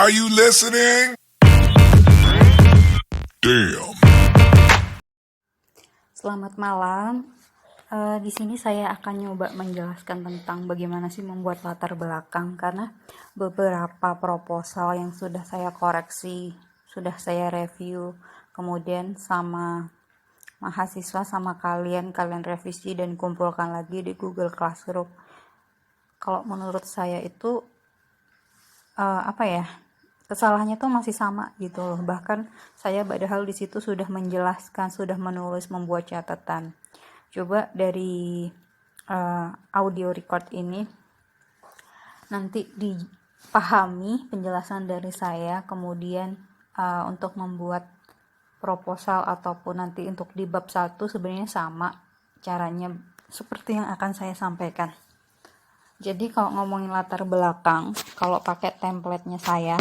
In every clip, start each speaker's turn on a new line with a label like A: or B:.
A: Are you listening? Damn.
B: Selamat malam. Di sini saya akan nyoba menjelaskan tentang bagaimana sih membuat latar belakang, karena beberapa proposal yang sudah saya koreksi, sudah saya review, kemudian sama mahasiswa sama kalian revisi dan kumpulkan lagi di Google Classroom. Kalau menurut saya itu kesalahannya tuh masih sama gitu loh. Bahkan saya padahal di situ sudah menjelaskan, sudah menulis, membuat catatan. Coba dari audio record ini nanti dipahami penjelasan dari saya, kemudian untuk membuat proposal ataupun nanti untuk di bab 1 sebenarnya sama caranya seperti yang akan saya sampaikan. Jadi kalau ngomongin latar belakang, kalau pakai template-nya saya,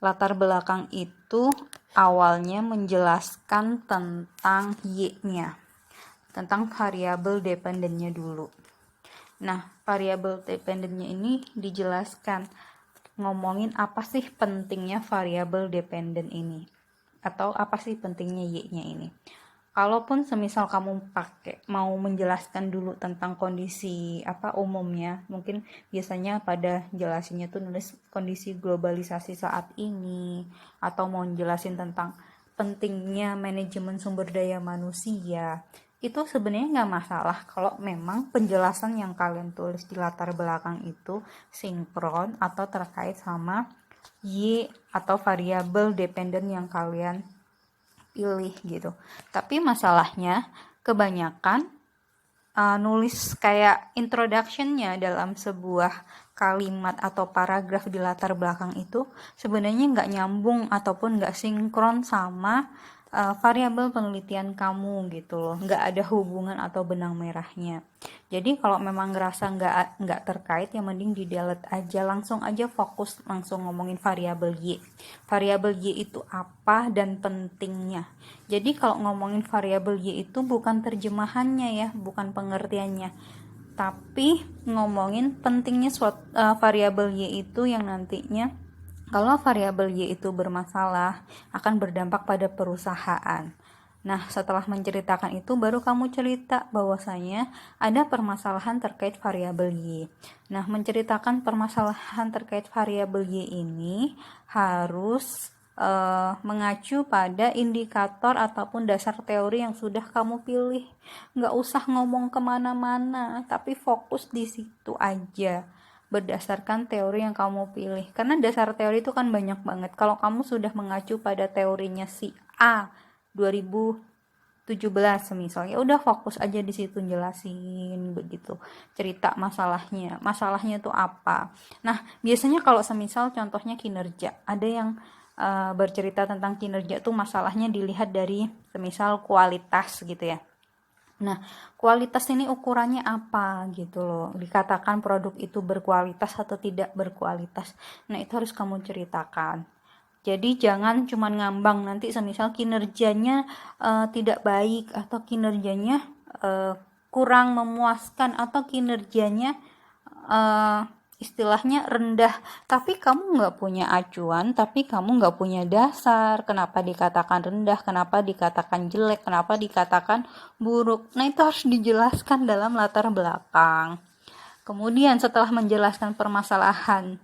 B: latar belakang itu awalnya menjelaskan tentang Y-nya, tentang variabel dependennya dulu. Nah, variabel dependennya ini dijelaskan, ngomongin apa sih pentingnya variabel dependen ini, atau apa sih pentingnya Y-nya ini. Kalaupun semisal kamu mau menjelaskan dulu tentang kondisi umumnya, mungkin biasanya pada jelasinya tuh nulis kondisi globalisasi saat ini, atau mau jelasin tentang pentingnya manajemen sumber daya manusia, itu sebenarnya nggak masalah kalau memang penjelasan yang kalian tulis di latar belakang itu sinkron atau terkait sama Y atau variabel dependen yang kalian pilih gitu. Tapi masalahnya kebanyakan nulis kayak introduction-nya dalam sebuah kalimat atau paragraf di latar belakang itu sebenarnya nggak nyambung ataupun nggak sinkron sama variabel penelitian kamu gitu loh, nggak ada hubungan atau benang merahnya. Jadi kalau memang ngerasa nggak terkait, ya mending di delete aja, langsung aja fokus langsung ngomongin variabel Y. Variabel Y itu apa dan pentingnya. Jadi kalau ngomongin variabel Y itu bukan terjemahannya ya, bukan pengertiannya, tapi ngomongin pentingnya variabel Y itu yang nantinya kalau variabel Y itu bermasalah akan berdampak pada perusahaan. Nah, setelah menceritakan itu baru kamu cerita bahwasanya ada permasalahan terkait variabel Y. Nah, menceritakan permasalahan terkait variabel Y ini harus mengacu pada indikator ataupun dasar teori yang sudah kamu pilih. Nggak usah ngomong kemana-mana, tapi fokus di situ aja berdasarkan teori yang kamu pilih. Karena dasar teori itu kan banyak banget. Kalau kamu sudah mengacu pada teorinya si A 2017 misalnya, udah fokus aja di situ jelasin begitu. Cerita masalahnya itu apa. Nah, biasanya kalau semisal contohnya kinerja, ada yang bercerita tentang kinerja tuh masalahnya dilihat dari semisal kualitas gitu ya. Nah, kualitas ini ukurannya apa gitu loh. Dikatakan produk itu berkualitas atau tidak berkualitas. Nah, itu harus kamu ceritakan. Jadi jangan cuma ngambang, nanti semisal kinerjanya tidak baik, atau kinerjanya kurang memuaskan, atau kinerjanya istilahnya rendah, tapi kamu nggak punya acuan, tapi kamu nggak punya dasar, kenapa dikatakan rendah, kenapa dikatakan jelek, kenapa dikatakan buruk. Nah, itu harus dijelaskan dalam latar belakang. Kemudian setelah menjelaskan permasalahan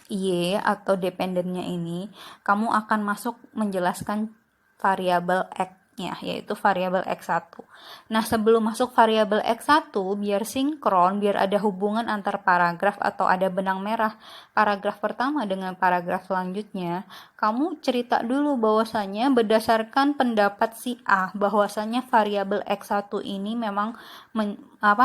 B: Y atau dependennya ini, kamu akan masuk menjelaskan variabel X-nya, yaitu variabel X1. Nah, sebelum masuk variabel X1, biar sinkron, biar ada hubungan antar paragraf atau ada benang merah paragraf pertama dengan paragraf selanjutnya, kamu cerita dulu bahwasanya berdasarkan pendapat si A, bahwasanya variabel X1 ini memang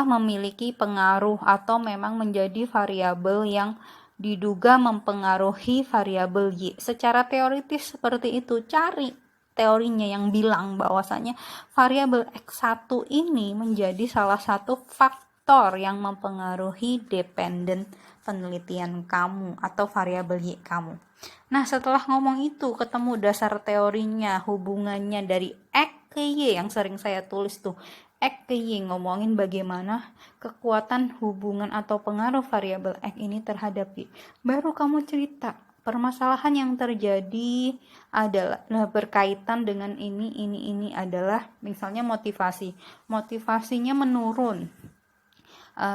B: memiliki pengaruh atau memang menjadi variabel yang diduga mempengaruhi variabel Y. Secara teoritis seperti itu. Cari teorinya yang bilang bahwasanya variabel X1 ini menjadi salah satu faktor yang mempengaruhi dependen penelitian kamu atau variabel Y kamu. Nah, setelah ngomong itu, ketemu dasar teorinya, hubungannya dari X ke Y yang sering saya tulis tuh. X ke Y, ngomongin bagaimana kekuatan hubungan atau pengaruh variabel X ini terhadap Y. Baru kamu cerita permasalahan yang terjadi adalah berkaitan dengan ini adalah misalnya motivasinya menurun,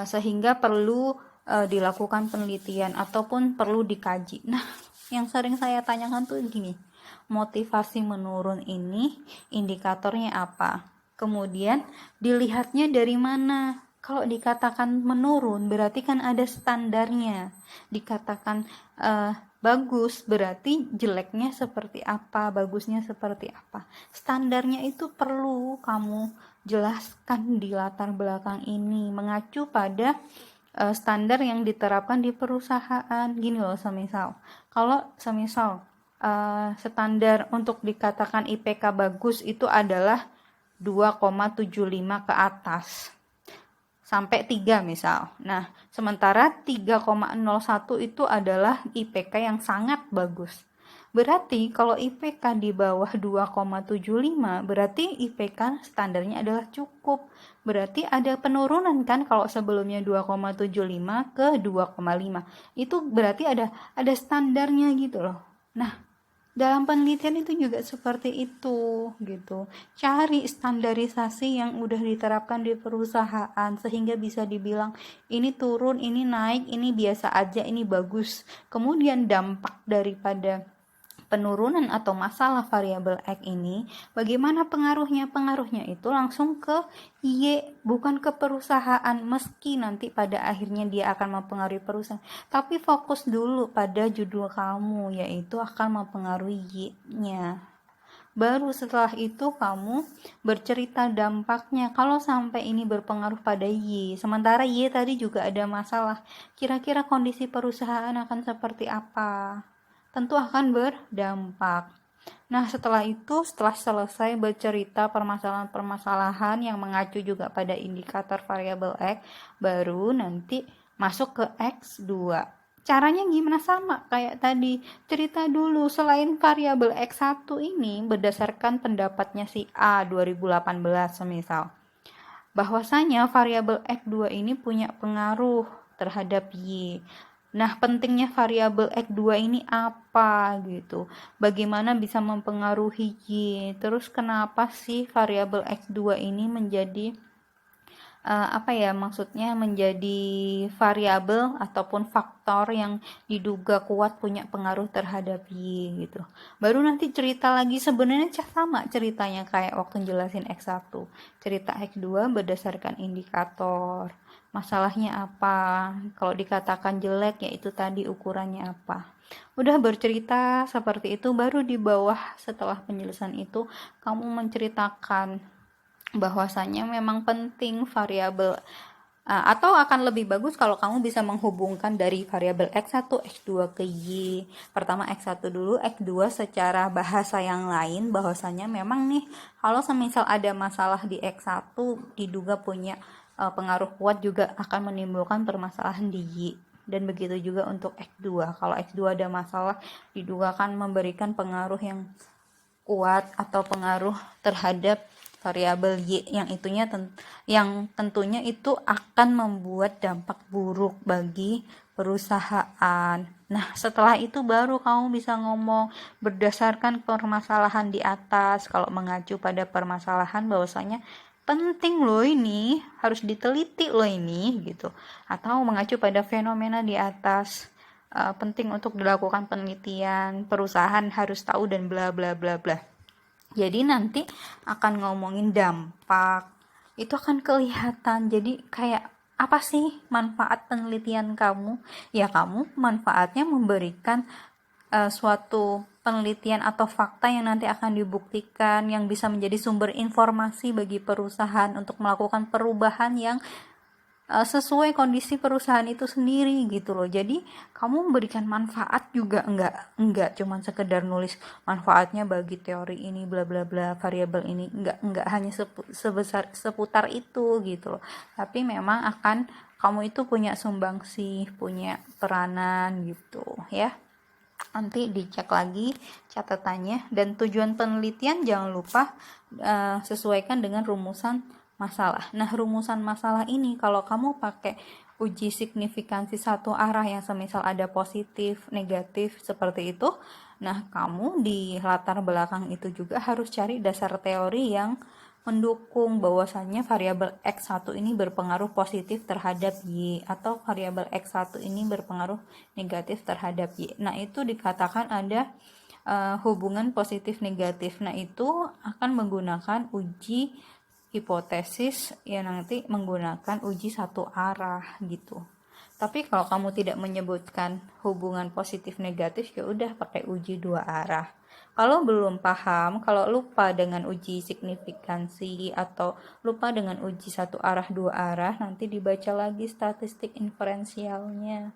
B: sehingga perlu dilakukan penelitian ataupun perlu dikaji. Nah, yang sering saya tanyakan tuh gini, motivasi menurun ini indikatornya apa? Kemudian dilihatnya dari mana? Kalau dikatakan menurun berarti kan ada standarnya. Dikatakan bagus berarti jeleknya seperti apa, bagusnya seperti apa. Standarnya itu perlu kamu jelaskan di latar belakang ini, mengacu pada standar yang diterapkan di perusahaan. Gini loh, kalau standar untuk dikatakan IPK bagus itu adalah 2,75 ke atas sampai 3 misal. Nah, sementara 3,01 itu adalah IPK yang sangat bagus. Berarti kalau IPK di bawah 2,75 berarti IPK standarnya adalah cukup. Berarti ada penurunan kan kalau sebelumnya 2,75 ke 2,5. Itu berarti ada standarnya gitu loh. Nah, dalam penelitian itu juga seperti itu gitu. Cari standarisasi yang udah diterapkan di perusahaan sehingga bisa dibilang ini turun, ini naik, ini biasa aja, ini bagus. Kemudian dampak daripada penurunan atau masalah variabel X ini, bagaimana pengaruhnya? Pengaruhnya itu langsung ke Y, bukan ke perusahaan, meski nanti pada akhirnya dia akan mempengaruhi perusahaan. Tapi fokus dulu pada judul kamu, yaitu akan mempengaruhi Y-nya. Baru setelah itu kamu bercerita dampaknya. Kalau sampai ini berpengaruh pada Y, sementara Y tadi juga ada masalah, kira-kira kondisi perusahaan akan seperti apa? Tentu akan berdampak. Nah, setelah selesai bercerita permasalahan-permasalahan yang mengacu juga pada indikator variabel X, baru nanti masuk ke X2. Caranya gimana? Sama kayak tadi, cerita dulu selain variabel X1 ini berdasarkan pendapatnya si A 2018 semisal, bahwasanya variabel X2 ini punya pengaruh terhadap Y. Nah, pentingnya variabel X2 ini apa gitu? Bagaimana bisa mempengaruhi Y? Terus kenapa sih variabel X2 ini menjadi maksudnya menjadi variabel ataupun faktor yang diduga kuat punya pengaruh terhadap Y gitu. Baru nanti cerita lagi, sebenarnya sama ceritanya kayak waktu jelasin X1. Cerita X2 berdasarkan indikator. Masalahnya apa? Kalau dikatakan jelek, yaitu tadi ukurannya apa. Udah bercerita seperti itu, baru di bawah setelah penjelasan itu kamu menceritakan bahwasanya memang penting variabel atau akan lebih bagus kalau kamu bisa menghubungkan dari variabel X1, X2 ke Y. Pertama X1 dulu, X2 secara bahasa yang lain, bahwasanya memang nih kalau semisal ada masalah di X1 diduga punya pengaruh kuat juga akan menimbulkan permasalahan di Y. Dan begitu juga untuk X2. Kalau X2 ada masalah diduga akan memberikan pengaruh yang kuat atau pengaruh terhadap variabel Y yang tentunya itu akan membuat dampak buruk bagi perusahaan. Nah, setelah itu baru kamu bisa ngomong berdasarkan permasalahan di atas. Kalau mengacu pada permasalahan bahwasanya penting loh ini, harus diteliti loh ini gitu. Atau mengacu pada fenomena di atas, penting untuk dilakukan penelitian, perusahaan harus tahu dan bla bla bla bla. Jadi nanti akan ngomongin dampak, itu akan kelihatan. Jadi kayak apa sih manfaat penelitian kamu? Ya, kamu manfaatnya memberikan suatu penelitian atau fakta yang nanti akan dibuktikan, yang bisa menjadi sumber informasi bagi perusahaan untuk melakukan perubahan yang sesuai kondisi perusahaan itu sendiri gitu loh. Jadi kamu memberikan manfaat juga, enggak cuman sekedar nulis manfaatnya bagi teori ini bla bla bla variabel ini, enggak hanya seputar itu gitu loh. Tapi memang akan kamu itu punya sumbangsi, punya peranan gitu ya. Nanti dicek lagi catatannya, dan tujuan penelitian jangan lupa sesuaikan dengan rumusan masalah. Nah, rumusan masalah ini kalau kamu pakai uji signifikansi satu arah yang semisal ada positif, negatif seperti itu. Nah, kamu di latar belakang itu juga harus cari dasar teori yang mendukung bahwasannya variabel X1 ini berpengaruh positif terhadap Y atau variabel X1 ini berpengaruh negatif terhadap Y. Nah, itu dikatakan ada hubungan positif negatif. Nah, itu akan menggunakan uji hipotesis yang nanti menggunakan uji satu arah gitu. Tapi kalau kamu tidak menyebutkan hubungan positif negatif, ya udah pakai uji dua arah. Kalau belum paham, kalau lupa dengan uji signifikansi atau lupa dengan uji satu arah dua arah, nanti dibaca lagi statistik inferensialnya.